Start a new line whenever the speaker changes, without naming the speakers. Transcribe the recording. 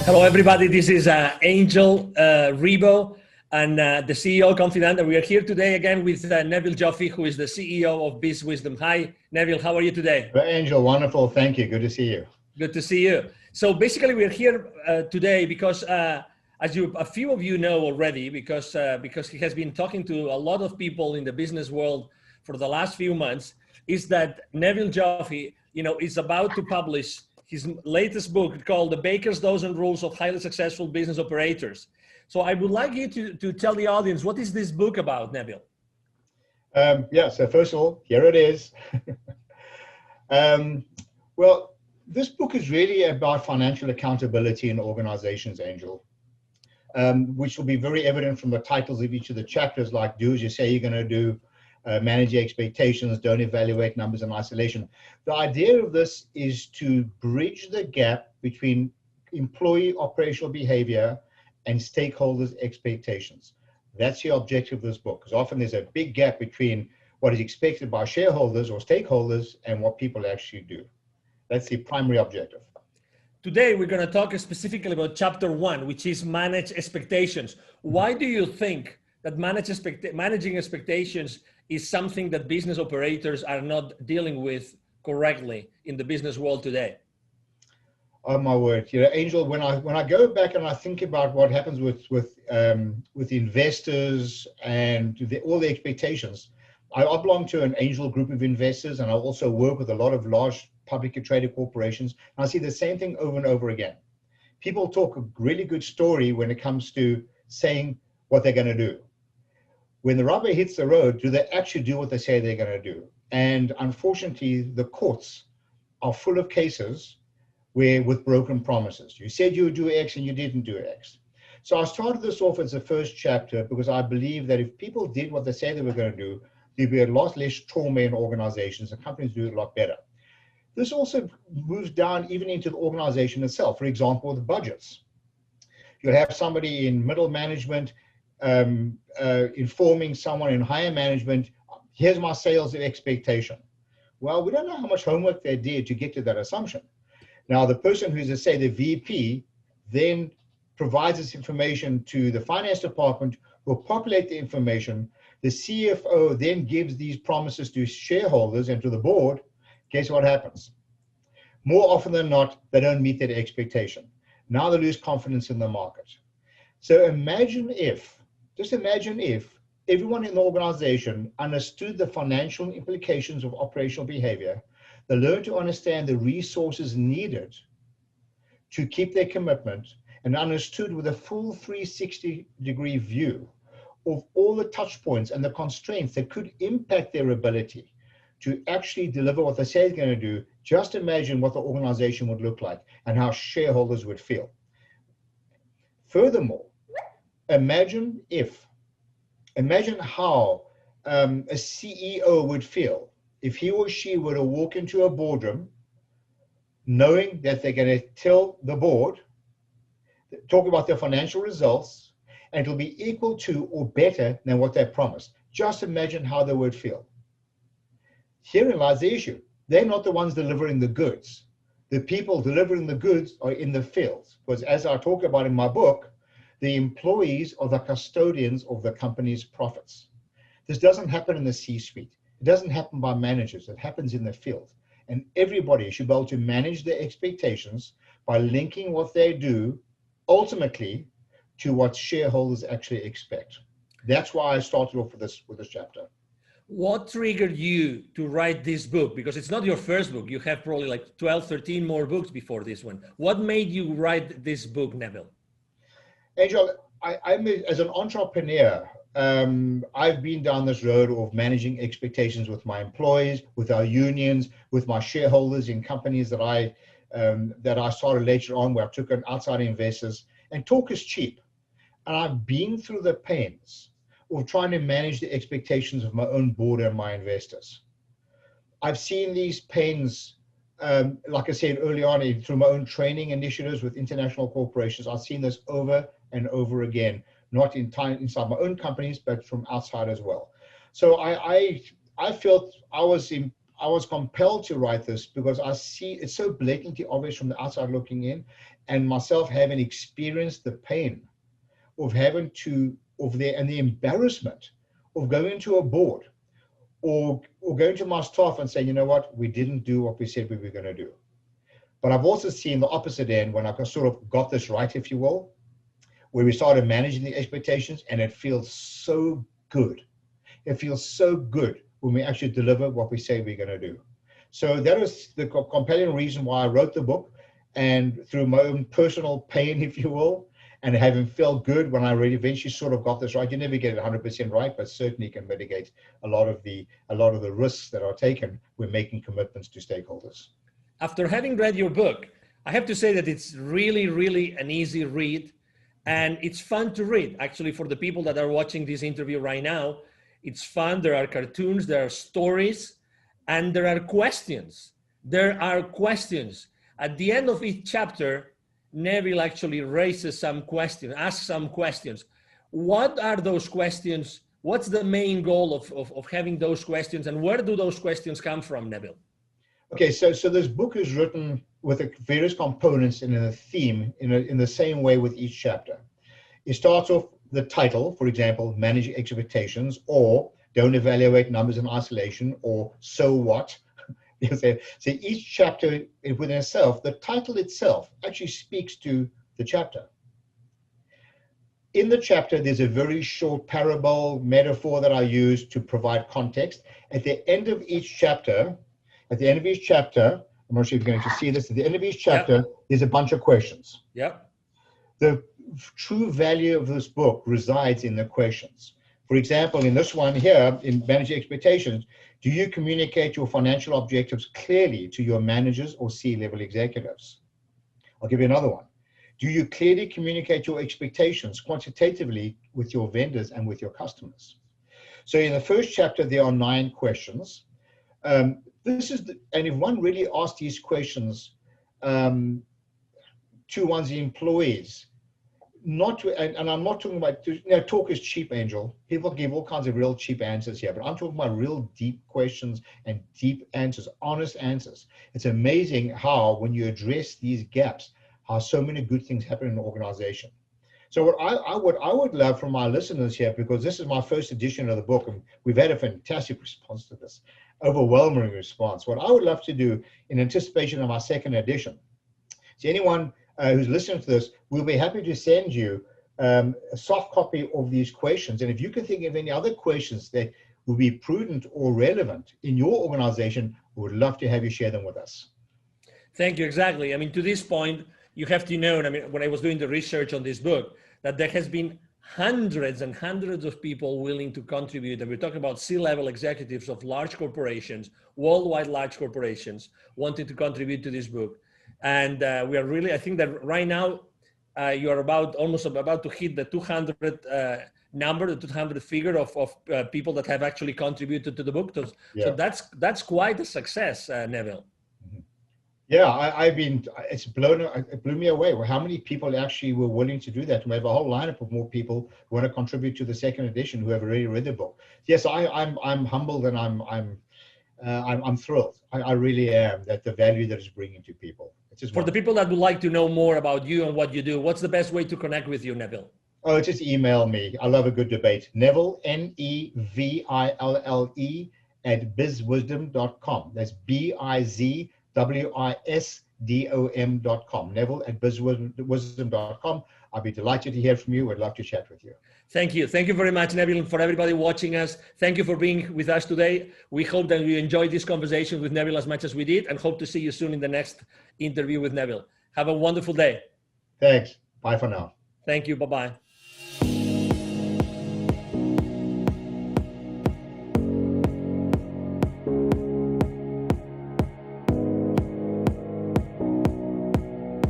Hello, everybody. This is Angel Rebo and the CEO Confident. And we are here today again with Neville Joffe, who is the CEO of Biz Wisdom. Hi, Neville. How are you today?
Angel, wonderful. Thank you. Good to see you.
Good to see you. So basically, we're here today because, as a few of you know already, because he has been talking to a lot of people in the business world for the last few months, is that Neville Joffe, is about to publish his latest book called The Baker's Dozen Rules of Highly Successful Business Operators. So I would like you to tell the audience, what is this book about, Neville?
So first of all, here it is. Well, this book is really about financial accountability in organizations, Angel, which will be very evident from the titles of each of the chapters, like do as you say you're going to do, manage your expectations, don't evaluate numbers in isolation. The idea of this is to bridge the gap between employee operational behavior and stakeholders' expectations. That's the objective of this book, because often there's a big gap between what is expected by shareholders or stakeholders and what people actually do. That's the primary objective.
Today, we're going to talk specifically about chapter 1, which is manage expectations. Why do you think that managing expectations is something that business operators are not dealing with correctly in the business world today?
Oh my word, Angel, when I go back and I think about what happens with investors and all the expectations, I belong to an angel group of investors, and I also work with a lot of large publicly traded corporations, and I see the same thing over and over again. People talk a really good story when it comes to saying what they're going to do. When the rubber hits the road, do they actually do what they say they're going to do? And unfortunately, the courts are full of cases with broken promises. You said you would do X and you didn't do X. So I started this off as the first chapter because I believe that if people did what they say they were going to do, there'd be a lot less trauma in organizations and companies do it a lot better. This also moves down even into the organization itself. For example, the budgets. You'll have somebody in middle management informing someone in higher management, here's my sales expectation. Well, we don't know how much homework they did to get to that assumption. Now, the person who's, say, the VP, then provides this information to the finance department, who will populate the information. The CFO then gives these promises to shareholders and to the board. Guess what happens? More often than not, they don't meet that expectation. Now they lose confidence in the market. So just imagine if everyone in the organization understood the financial implications of operational behavior. They learned to understand the resources needed to keep their commitment, and understood with a full 360-degree view of all the touch points and the constraints that could impact their ability to actually deliver what they say they're going to do. Just imagine what the organization would look like and how shareholders would feel. Furthermore, imagine how a CEO would feel if he or she were to walk into a boardroom knowing that they're going to tell the board, talk about their financial results, and it'll be equal to or better than what they promised. Just imagine how they would feel. Herein lies the issue. They're not the ones delivering the goods. The people delivering the goods are in the fields. Because as I talk about in my book, the employees are the custodians of the company's profits. This doesn't happen in the C-suite. It doesn't happen by managers. It happens in the field. And everybody should be able to manage their expectations by linking what they do ultimately to what shareholders actually expect. That's why I started off with this chapter.
What triggered you to write this book? Because it's not your first book. You have probably like 12, 13 more books before this one. What made you write this book, Neville?
Angel, as an entrepreneur, I've been down this road of managing expectations with my employees, with our unions, with my shareholders in companies that I started later on, where I took on outside investors. And talk is cheap. And I've been through the pains of trying to manage the expectations of my own board and my investors. I've seen these pains, like I said early on, through my own training initiatives with international corporations. I've seen this over and over again, not inside my own companies, but from outside as well. So I felt I I was compelled to write this because I see it's so blatantly obvious from the outside looking in, and myself having experienced the pain of having to, and the embarrassment of going to a board or going to my staff and saying, you know what, we didn't do what we said we were going to do. But I've also seen the opposite end when I sort of got this right, if you will, where we started managing the expectations, and it feels so good. It feels so good when we actually deliver what we say we're going to do. So that is the compelling reason why I wrote the book, and through my own personal pain, if you will, and having felt good when I really eventually sort of got this right. You never get it 100% right, but certainly can mitigate a lot of the risks that are taken when making commitments to stakeholders.
After having read your book, I have to say that it's really, really an easy read, and it's fun to read. Actually, for the people that are watching this interview right now, it's fun. There are cartoons, there are stories, and there are questions. There are questions. At the end of each chapter, Neville actually raises some questions, asks some questions. What are those questions? What's the main goal of having those questions, and where do those questions come from, Neville?
Okay, so this book is written with various components and in a theme in the same way with each chapter. It starts off the title, for example, Manage Expectations, or Don't Evaluate Numbers in Isolation, or So What? So each chapter within itself, the title itself actually speaks to the chapter. In the chapter, there's a very short parable metaphor that I use to provide context. At the end of each chapter, I'm not sure if you're going to see this, at the end of each chapter, there's a bunch of questions.
Yep.
The true value of this book resides in the questions. For example, in this one here, in Managing Expectations, do you communicate your financial objectives clearly to your managers or C-level executives? I'll give you another one. Do you clearly communicate your expectations quantitatively with your vendors and with your customers? So in the first chapter, there are 9 questions. And if one really asks these questions to one's employees, and I'm not talking about, talk is cheap, Angel. People give all kinds of real cheap answers here, but I'm talking about real deep questions and deep answers, honest answers. It's amazing how, when you address these gaps, how so many good things happen in an organization. So what I would love from my listeners here, because this is my first edition of the book, and we've had a fantastic response to this, overwhelming response. What I would love to do in anticipation of our second edition, so anyone who's listening to this, we'll be happy to send you a soft copy of these questions. And if you can think of any other questions that would be prudent or relevant in your organization, we would love to have you share them with us.
Thank you. Exactly. I mean, to this point, you have to know, I mean, when I was doing the research on this book, that there has been hundreds and hundreds of people willing to contribute. And we're talking about C-level executives of large corporations, worldwide large corporations, wanting to contribute to this book. And we are really, I think that right now, you are almost about to hit the 200 number, the 200 figure of people that have actually contributed to the book. So that's quite a success, Neville.
Yeah, it blew me away. How many people actually were willing to do that? We have a whole lineup of more people who want to contribute to the second edition who have already read the book. Yes, I'm humbled, and I'm thrilled. I really am, that the value that it's bringing to people.
For the people that would like to know more about you and what you do, what's the best way to connect with you, Neville?
Oh, just email me. I love a good debate. Neville, Neville, @bizwisdom.com. That's BIZWISDOM.com. Neville @bizwisdom.com. I'll be delighted to hear from you. I'd love to chat with you.
Thank you. Thank you very much, Neville. And for everybody watching us, thank you for being with us today. We hope that you enjoyed this conversation with Neville as much as we did, and hope to see you soon in the next interview with Neville. Have a wonderful day.
Thanks. Bye for now.
Thank you. Bye-bye.